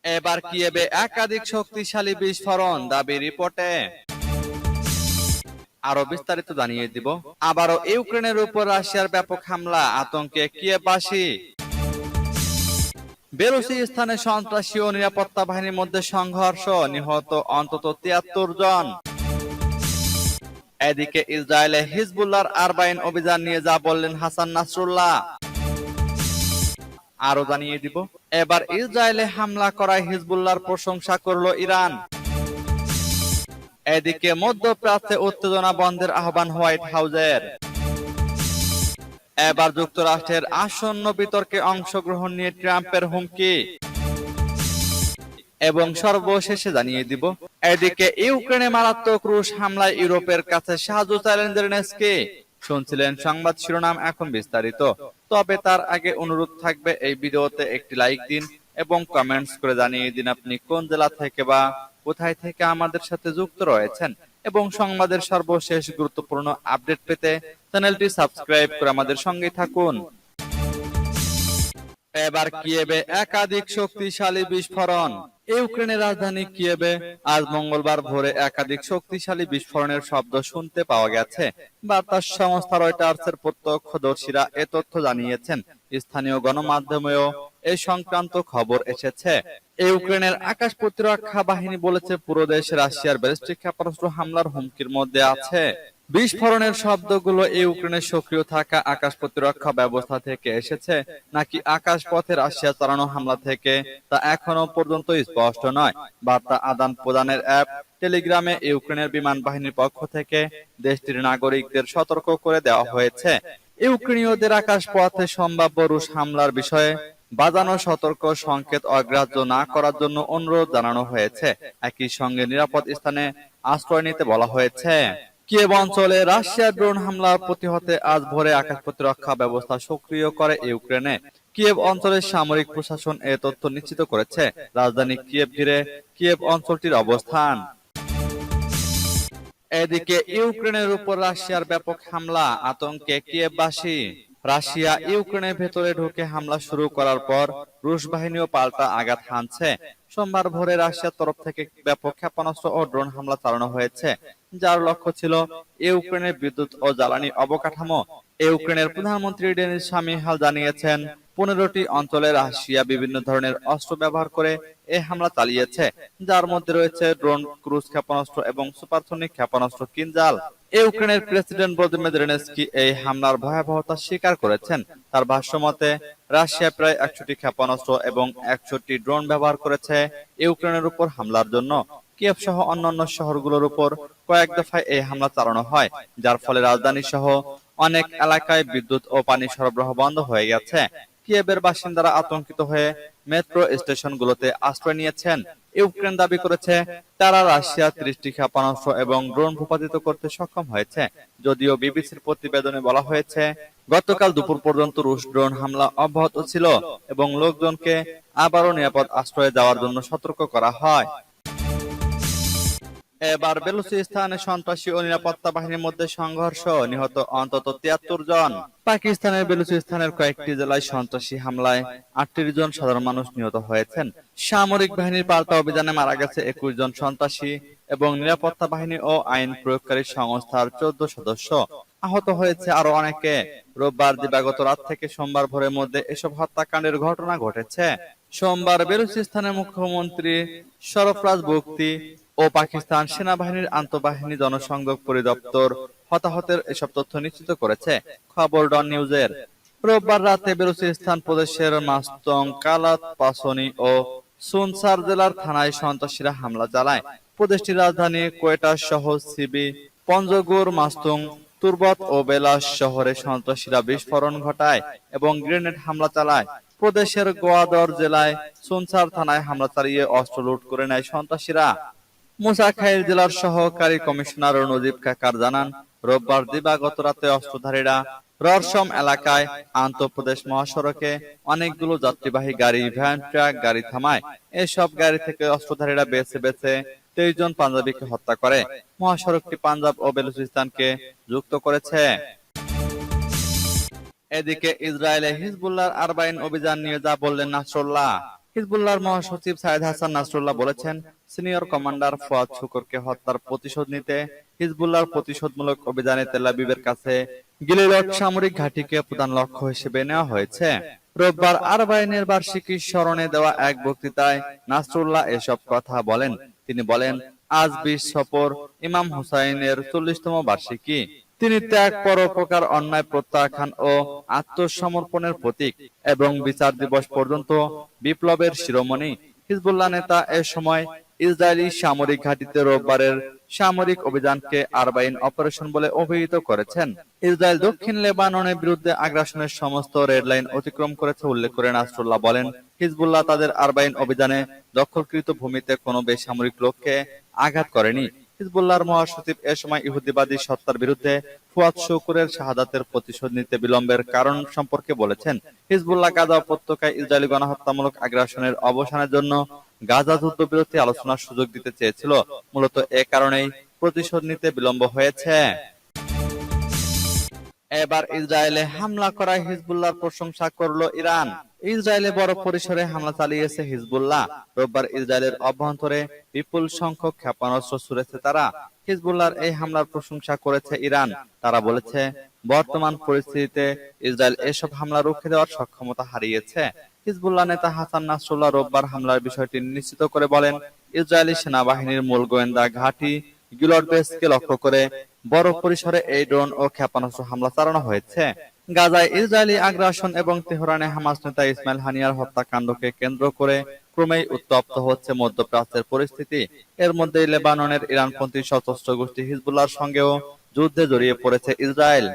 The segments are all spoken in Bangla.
এবার কিয়েভে একাধিক শক্তিশালী বিস্ফোরণ দাবি রিপোর্টে। আরো বিস্তারিত জানিয়ে দিব। আবারও ইউক্রেনের উপর রাশিয়ার ব্যাপক হামলা, আতঙ্কে কিয়েভবাসী। বেলুচিস্তানে সন্ত্রাসী ও নিরাপত্তা বাহিনীর মধ্যে সংঘর্ষ, নিহত অন্তত ৭৩ জন। এদিকে ইসরায়েলে হিজবুল্লাহর আরবাইন অভিযান নিয়ে যা বললেন হাসান নাসরুল্লাহ। আরো জানিয়ে দিব। এবার ইসরায়েলে হামলা করায় হিজবুল্লাহর প্রশংসা করল ইরান। এদিকে মধ্যপ্রাচ্যে উত্তেজনা বন্ধের আহ্বান হোয়াইট হাউসের। এবার যুক্তরাষ্ট্রের আসন্ন বিতর্কে অংশগ্রহণ নিয়ে ট্রাম্পের হুমকি। এবং সর্বশেষে জানিয়ে দিব। এদিকে ইউক্রেনে মারাত্মক রুশ হামলায় ইউরোপের কাছে সাহায্য চাইলেন জেলেনস্কি। শুনছিলেন সংবাদ শিরোনাম, এখন বিস্তারিত। তবে তার আগে অনুরোধ থাকবে এই ভিডিওতে একটি লাইক দিন এবং কমেন্টস করে জানিয়ে দিন আপনি কোন জেলা থেকে বা কোথায় থেকে আমাদের সাথে যুক্ত রয়েছেন, এবং সংবাদের সর্বশেষ গুরুত্বপূর্ণ আপডেট পেতে চ্যানেলটি সাবস্ক্রাইব করে আমাদের সঙ্গে থাকুন। এবার কিয়েভে একাধিক শক্তিশালী বিস্ফোরণ। ইউক্রেনের রাজধানী কিয়েভে আজ মঙ্গলবার ভোরে একাধিক শক্তিশালী বিস্ফোরণের শব্দ শুনতে পাওয়া গেছে। বার্তা সংস্থা রয়টার্সের প্রত্যক্ষদর্শীরা এ তথ্য জানিয়েছেন। স্থানীয় গণমাধ্যমেও এ সংক্রান্ত খবর এসেছে। ইউক্রেনের আকাশ প্রতিরক্ষা বাহিনী বলেছে পুরো দেশ রাশিয়ার ব্যালিস্টিক ক্ষেপণাস্ত্র হামলার হুমকির মধ্যে আছে। বিস্ফোরণের শব্দগুলো ইউক্রেনের সক্রিয় থাকা আকাশ প্রতিরক্ষা ব্যবস্থা থেকে এসেছে নাকি আকাশ পথে রাশিয়া চালানো হামলা থেকে তা এখনো পর্যন্ত স্পষ্ট নয়। বার্তা আদান প্রদানের অ্যাপ টেলিগ্রামে ইউক্রেনের বিমান বাহিনীর পক্ষ থেকে দেশটির নাগরিকদের সতর্ক করে দেওয়া হয়েছে। ইউক্রেনীয়দের আকাশ পথে সম্ভাব্য রুশ হামলার বিষয়ে বাজানো সতর্ক সংকেত অগ্রাহ্য না করার জন্য অনুরোধ জানানো হয়েছে। একই সঙ্গে নিরাপদ স্থানে আশ্রয় নিতে বলা হয়েছে। কিয়েভ অঞ্চলে রাশিয়ার ড্রোন হামলা প্রতিহতে আজ ভোরে আকাশ প্রতিরক্ষা ব্যবস্থা সক্রিয় করে ইউক্রেনে। কিয়েভ অঞ্চলের সামরিক প্রশাসন এ তথ্য নিশ্চিত করেছে। রাজধানী কিয়েভ ঘিরে কিয়েভ অঞ্চলটির অবস্থান। এদিকে ইউক্রেনের উপর রাশিয়ার ব্যাপক হামলা, আতঙ্কে কিয়েভবাসী। রাশিয়া ইউক্রেনের ভেতরে ঢুকে হামলা শুরু করার পর রুশ বাহিনীও পাল্টা আঘাত হানছে। সোমবার ভোরে রাশিয়ার তরফ থেকে ব্যাপক ক্ষেপণাস্ত্র ও ড্রোন হামলা চালানো হয়েছে, যার লক্ষ্য ছিল ইউক্রেনের বিদ্যুৎ ও জ্বালানি অবকাঠামো। ইউক্রেনের প্রধানমন্ত্রী ডেনিস শামিহাল জানিয়েছেন 15টি অঞ্চলে রাশিয়া বিভিন্ন ধরনের অস্ত্র ব্যবহার করে এই হামলা চালিয়েছে, যার মধ্যে রয়েছে ড্রোন, ক্রুজ ক্ষেপণাস্ত্র এবং সুপারসনিক ক্ষেপণাস্ত্র কিনজাল। ইউক্রেনের প্রেসিডেন্ট ভলোদিমির জেলেনস্কি এই হামলার ভয়াবহতা স্বীকার করেছেন। তার ভাষ্যমতে রাশিয়া প্রায় 100টি ক্ষেপণাস্ত্র এবং 100টি ড্রোন ব্যবহার করেছে ইউক্রেনের উপর হামলার জন্য। কিয়েভ সহ অন্যান্য শহরগুলোর উপর কয়েক দফায় এই হামলা চালানো হয়, যার ফলে রাজধানী সহ অনেক এলাকায় বিদ্যুৎ ও পানি সরবরাহ বন্ধ হয়ে গেছে। কিয়েভের বাসিন্দারা আতঙ্কিত হয়ে মেট্রো স্টেশনগুলোতে আশ্রয় নিয়েছেন। ইউক্রেন দাবি করেছে তারা রাশিয়া 30টি ক্ষেপণাস্ত্র এবং ড্রোন ভূপাতিত করতে সক্ষম হয়েছে, যদিও বিবিসির প্রতিবেদনে বলা হয়েছে গতকাল দুপুর পর্যন্ত রুশ ড্রোন হামলা অব্যাহত ছিল এবং লোকজনকে আবারও নিরাপদ আশ্রয়ে যাওয়ার জন্য সতর্ক করা হয়। এবার বেলুচিস্তানে সন্ত্রাসী ও নিরাপত্তা বাহিনীর মধ্যে সংঘর্ষ, নিহত অন্তত 73 জন। পাকিস্তানের বেলুচিস্তানের কয়েকটি জেলায় সন্ত্রাসী হামলায় 38 জন সাধারণ মানুষ নিহত হয়েছেন। সামরিক বাহিনীর পাল্টা অভিযানে মারা গেছে 21 জন সন্ত্রাসী এবং নিরাপত্তা বাহিনী ও আইন প্রয়োগকারী সংস্থার 14 সদস্য। আহত হয়েছে আরো অনেকে। রোববার দিবাগত রাত থেকে সোমবার ভোরের মধ্যে এসব হত্যাকাণ্ডের ঘটনা ঘটেছে। সোমবার বেলুচিস্তানের মুখ্যমন্ত্রী সরফরাজ বুগতি ও পাকিস্তান সেনাবাহিনীর আন্তঃবাহিনী জনসংযোগ পরিদপ্তর হতাহতের এসব তথ্য নিশ্চিত করেছে। খবর ডন নিউজের। রোববার রাতে বেলুচিস্তান প্রদেশের মাস্তং, কালাত, পাসনি ও সুনসার জেলার থানায় সন্ত্রাসীরা হামলা চালায়। প্রদেশটির রাজধানী কোয়েটা সহ সিবি, পঞ্জগুর, মাস্তুং, তুরবত ও বেলাস শহরে সন্ত্রাসীরা বিস্ফোরণ ঘটায় এবং গ্রেনেড হামলা চালায়। প্রদেশের গোয়াদর জেলায় সুনসার থানায় হামলা চালিয়ে অস্ত্র লুট করে নেয় সন্ত্রাসীরা। মুসাখাইর জেলার সহকারী কমিশনার নজিব কাকার জানান, রোববার দিবাগত রাতে অস্ত্রধারীরা ররসম এলাকায় আন্তঃপ্রদেশ মহাসড়কে অনেকগুলো যাত্রীবাহী গাড়ি, ভ্যান, ট্রাক গাড়ি থামায়। এসব গাড়ি থেকে অস্ত্রধারীরা বেছে বেছে 23 জন পাঞ্জাবিকে হত্যা করে। মহাসড়কটি পাঞ্জাব ও বেলুচিস্তানকে যুক্ত করেছে। এদিকে ইসরায়েলে হিজবুল্লাহর আরবাইন অভিযান নিয়ে যা বললেন নাসরুল্লাহ। হিজবুল্লাহর মহাসচিব সাইদ হাসান নাসরুল্লাহ বলেছেন, সিনিয়র কমান্ডার ফুয়াদ শুকুরকে হত্যার প্রতিশোধ নিতে হিজবুল্লাহর প্রতিশোধমূলক অভিযানে তেল আবিবের কাছে গিলিলট সামরিক ঘাঁটিকে প্রধান লক্ষ্য হিসেবে নেওয়া হয়েছে। রোববার আরবাইনের বার্ষিকী স্মরণে দেওয়া এক বক্তৃতায় নাসরুল্লাহ এসব কথা বলেন। তিনি বলেন, আজ ২০ সফর ইমাম হুসাইনের ৪০তম বার্ষিকী। তিনি ত্যাগ, পরোপকার, অন্যায় প্রত্যাখ্যান ও আত্মসমর্পণের প্রতীক এবং বিচার দিবস পর্যন্ত বিপ্লবের শিরোমণি। হিজবুল্লাহ নেতা এ সময় ইসরায়েলি সামরিক ঘাঁটিতে রোববারের সামরিক অভিযানকে আরবাইন অপারেশন বলে অভিহিত করেছেন। ইসরায়েল দক্ষিণ লেবাননের বিরুদ্ধে আগ্রাসনের সমস্ত রেড লাইন অতিক্রম করেছে উল্লেখ করে নাসরুল্লাহ বলেন, হিজবুল্লাহ তাদের আরবাইন অভিযানে দখলকৃত ভূমিতে কোনো বেসামরিক লোককে আঘাত করেনি। হিজবুল্লাহর মহাসচিব এ সময় ইহুদিবাদী সত্তার বিরুদ্ধে ফুয়াদ শুকুরের শাহাদাতের প্রতিশোধ নিতে বিলম্বের কারণ সম্পর্কে বলেছেন। হিজবুল্লাহ গাজা উপত্যকায় ইসরায়েলি গণহত্যামূলক আগ্রাসনের অবসানের জন্য গাজা যুদ্ধবিরতি আলোচনার সুযোগ দিতে চেয়েছিল। মূলত এ কারণেই প্রতিশোধ নিতে বিলম্ব হয়েছে। এবার ইসরায়েলে হামলা করায় হিজবুল্লাহর প্রশংসা করল ইরান। ইসরায়েলে বড় পরিসরে হামলা চালিয়েছে হিজবুল্লাহ। রোববার ইসরায়েলের অভ্যন্তরে বিপুল সংখ্যক ক্ষেপণাস্ত্র ছুড়েছে তারা। হিজবুল্লাহর এই হামলার প্রশংসা করেছে ইরান। তারা বলেছে, বর্তমান পরিস্থিতিতে ইসরায়েল এসব হামলা রুখে দেওয়ার সক্ষমতা হারিয়েছে। হিজবুল্লাহ নেতা হাসান নাসরুল্লাহ রোববার হামলার বিষয়টি নিশ্চিত করে বলেন, ইসরায়েলি সেনাবাহিনীর মূল গোয়েন্দা ঘাঁটি গিলট বেসকে লক্ষ্য করে বড় পরিসরে এই ড্রোন ও ক্ষেপণাস্ত্র হামলা চালানো হয়েছে। গাজায় ইসরায়েলি আগ্রাসন এবং তেহরানে হামাস নেতা ইসমাইল হানিয়ার হত্যাকাণ্ডকে কেন্দ্র করে ক্রমেই উত্তপ্ত হচ্ছে মধ্যপ্রাচ্যের পরিস্থিতি। এর মধ্যেই লেবাননের ইরানপন্থী সশস্ত্র গোষ্ঠী হিজবুল্লাহর সঙ্গেও যুদ্ধে জড়িয়ে পড়েছে ইসরায়েল।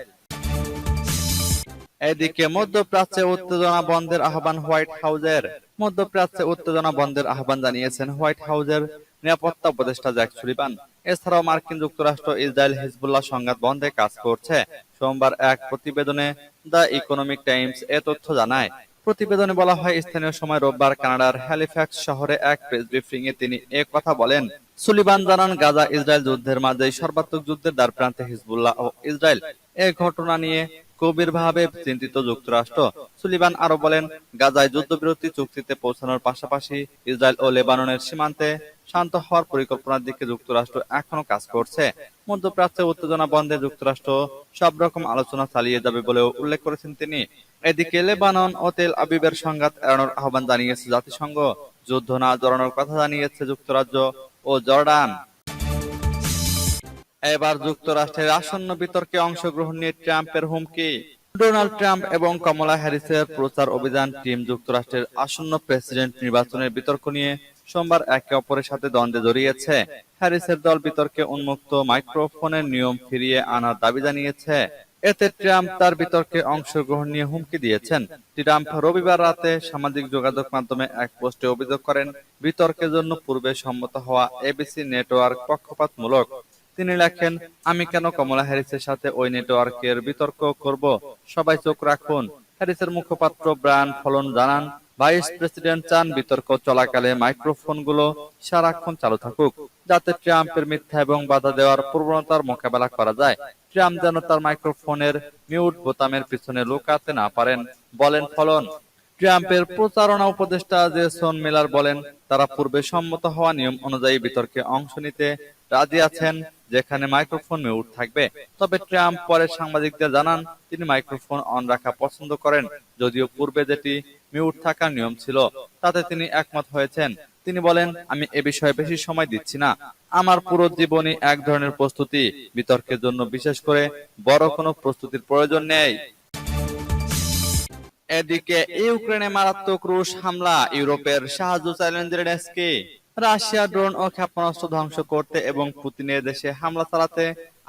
এদিকে মধ্যপ্রাচ্যে উত্তেজনা বন্ধের আহ্বান হোয়াইট হাউজের। মধ্যপ্রাচ্যে উত্তেজনা বন্ধের আহ্বান জানিয়েছেন হোয়াইট হাউজের নিরাপত্তা উপদেষ্টা জ্যাক সুলিভান। এছাড়াও মার্কিন যুক্তরাষ্ট্র ইসরায়েল হিজবুল্লাহ সংঘাত বন্ধে কাজ করছে। সোমবার এক প্রতিবেদনে দ্য ইকোনমিক টাইমস এ তথ্য জানায়। প্রতিবেদনে বলা হয়, স্থানীয় সময় রোববার কানাডার হ্যালিফ্যাক্স শহরে এক প্রেস ব্রিফিং এ তিনি এ কথা বলেন। সুলিভান জানান, গাজা ইসরায়েল যুদ্ধের মাঝেই সর্বাত্মক যুদ্ধের দ্বারপ্রান্তে হিজবুল্লাহ ও ইসরায়েল। এ ঘটনা নিয়ে গভীরভাবে চিন্তিত যুক্তরাষ্ট্র। সুলিভান আরো বলেন, গাজায় যুদ্ধবিরতি চুক্তিতে পৌঁছানোর পাশাপাশি ইসরায়েল ও লেবাননের সীমান্তে শান্ত হওয়ার পরিকল্পনার দিকে যুক্তরাষ্ট্র এখনো কাজ করছে। মধ্যপ্রাচ্যে উত্তেজনা বন্ধে যুক্তরাষ্ট্র সব রকম আলোচনা চালিয়ে যাবে বলেও উল্লেখ করেছেন তিনি। এদিকে লেবানন ও তেল আবিবের সংঘাত এড়ানোর আহ্বান জানিয়েছে জাতিসংঘ। যুদ্ধ না জড়ানোর কথা জানিয়েছে যুক্তরাজ্য ও জর্ডান। এবার যুক্তরাষ্ট্রের আসন্ন বিতর্কে অংশগ্রহণ নিয়ে ট্রাম্পের হুমকি। ডোনাল্ড ট্রাম্প এবং কমলা হ্যারিসের প্রচার অভিযান টিম যুক্তরাষ্ট্রের আসন্ন প্রেসিডেন্ট নির্বাচনের বিতর্ক নিয়ে সোমবার একে অপরের সাথে দ্বন্দ্বে জড়িয়েছে। হ্যারিসের দল বিতর্কে উন্মুক্ত মাইক্রোফোনের নিয়ম ফিরিয়ে আনার দাবি জানিয়েছে। এতে ট্রাম্প তার বিতর্কে অংশগ্রহণ নিয়ে হুমকি দিয়েছেন। ট্রাম্প রবিবার রাতে সামাজিক যোগাযোগ মাধ্যমে এক পোস্টে অভিযোগ করেন, বিতর্কের জন্য পূর্বে সম্মত হওয়া এবিসি নেটওয়ার্ক পক্ষপাতমূলক। তিনি লেখেন, আমি কেন কমলা হ্যারিসের সাথে ওই নেটওয়ার্কের বিতর্ক করব? সবাই চোখ রাখুন। হ্যারিসের মুখপাত্র ব্রায়ান ফলন জানান, ভাইস প্রেসিডেন্ট চান বিতর্ক চলাকালে মাইক্রোফোনগুলো সারাক্ষণ চালু থাকুক, যাতে ট্রাম্পের মিথ্যা এবং বাধা দেওয়ার প্রবণতার মোকাবেলা করা যায়। ট্রাম্প যেন তার মাইক্রোফোনের মিউট বোতামের পিছনে লুকাতে না পারেন, বলেন ফলন। ট্রাম্পের প্রচারণা উপদেষ্টা জেসন মিলার বলেন, তারা পূর্বে সম্মত হওয়া নিয়ম অনুযায়ী বিতর্কে অংশ নিতে রাজি আছেন, যেখানে মাইক্রোফোন মিউট থাকবে। তবে ট্রাম্প পরে সাংবাদিকদের জানান, তিনি মাইক্রোফোন অন রাখা পছন্দ করেন, যদিও পূর্বে যেটি মিউট থাকার নিয়ম ছিল তাতে তিনি একমত হয়েছেন। তিনি বলেন, আমি এ বিষয়ে বেশি সময় দিচ্ছি না। আমার পুরো জীবনই এক ধরনের প্রস্তুতি। বিতর্কের জন্য বিশেষ করে বড় কোনো প্রস্তুতির প্রয়োজন নেই। এদিকে ইউক্রেনে মারাত্মক রুশ হামলা, ইউরোপের সাহায্য চাইলেন জেলেনস্কি। রাশিয়া ড্রোন ও ক্ষেপণাস্ত্র ধ্বংস করতে এবং পুতিনের দেশে হামলা চালাতে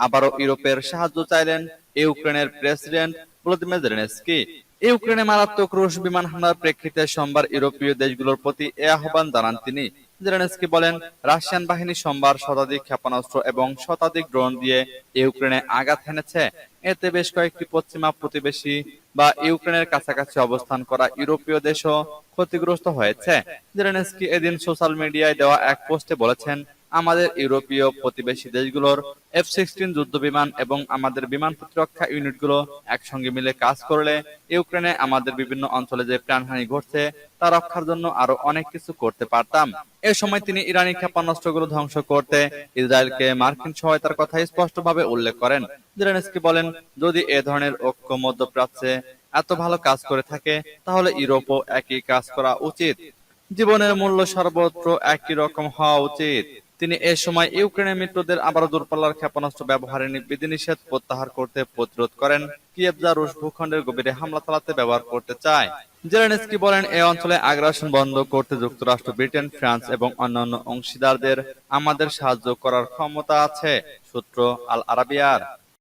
আবারও ইউরোপের সাহায্য চাইলেন ইউক্রেনের প্রেসিডেন্ট ভলোদিমির জেলেনস্কি। ইউক্রেনে মারাত্মক রুশ বিমান হামলার প্রেক্ষিতে সোমবার ইউরোপীয় দেশগুলোর প্রতি এ আহ্বান জানান তিনি। জেলেনস্কি বলেন, রাশিয়ান বাহিনী সোমবার শতাধিক ক্ষেপণাস্ত্র এবং শতাধিক ড্রোন দিয়ে ইউক্রেনে আঘাত হেনেছে। এতে বেশ কয়েকটি পশ্চিমা প্রতিবেশী বা ইউক্রেনের কাছাকাছি অবস্থান করা ইউরোপীয় দেশও ক্ষতিগ্রস্ত হয়েছে। জেলেনস্কি এদিন সোশ্যাল মিডিয়ায় দেওয়া এক পোস্টে বলেছেন, আমাদের ইউরোপীয় প্রতিবেশী দেশগুলোর F-16 যুদ্ধ বিমান এবং আমাদের বিমান প্রতিরক্ষা ইউনিটগুলো একসঙ্গে মিলে কাজ করলে ইউক্রেনে আমাদের বিভিন্ন অঞ্চলে যে প্রাণহানি ঘটছে তা রক্ষার জন্য আরো অনেক কিছু করতে পারতাম। এ সময় তিনি ইরানি ক্ষেপণাস্ত্রগুলো ধ্বংস করতে ইসরায়েলকে মার্কিন সহায়তার কথা স্পষ্টভাবে উল্লেখ করেন। জেলেনস্কি বলেন, যদি এ ধরনের ঐক্য মধ্যপ্রাচ্যে এত ভালো কাজ করে থাকে তাহলে ইউরোপও একই কাজ করা উচিত। জীবনের মূল্য সর্বত্র একই রকম হওয়া উচিত। তিনি এ সময় ইউক্রেনের মিত্রদের আবারও দূরপাল্লার ক্ষেপণাস্ত্র ব্যবহারের বিধিনিষেধ প্রত্যাহার করতে প্রতিরোধ করেন। কিয়েভ যা রুশ ভূখণ্ডের গভীরে হামলা চালাতে ব্যবহার করতে চায়। জেলেনস্কি বলেন, এই অঞ্চলে আগ্রাসন বন্ধ করতে যুক্তরাষ্ট্র, ব্রিটেন, ফ্রান্স এবং অন্যান্য অংশীদারদের আমাদের সাহায্য করার ক্ষমতা আছে। সূত্র আল আরাবিয়ার।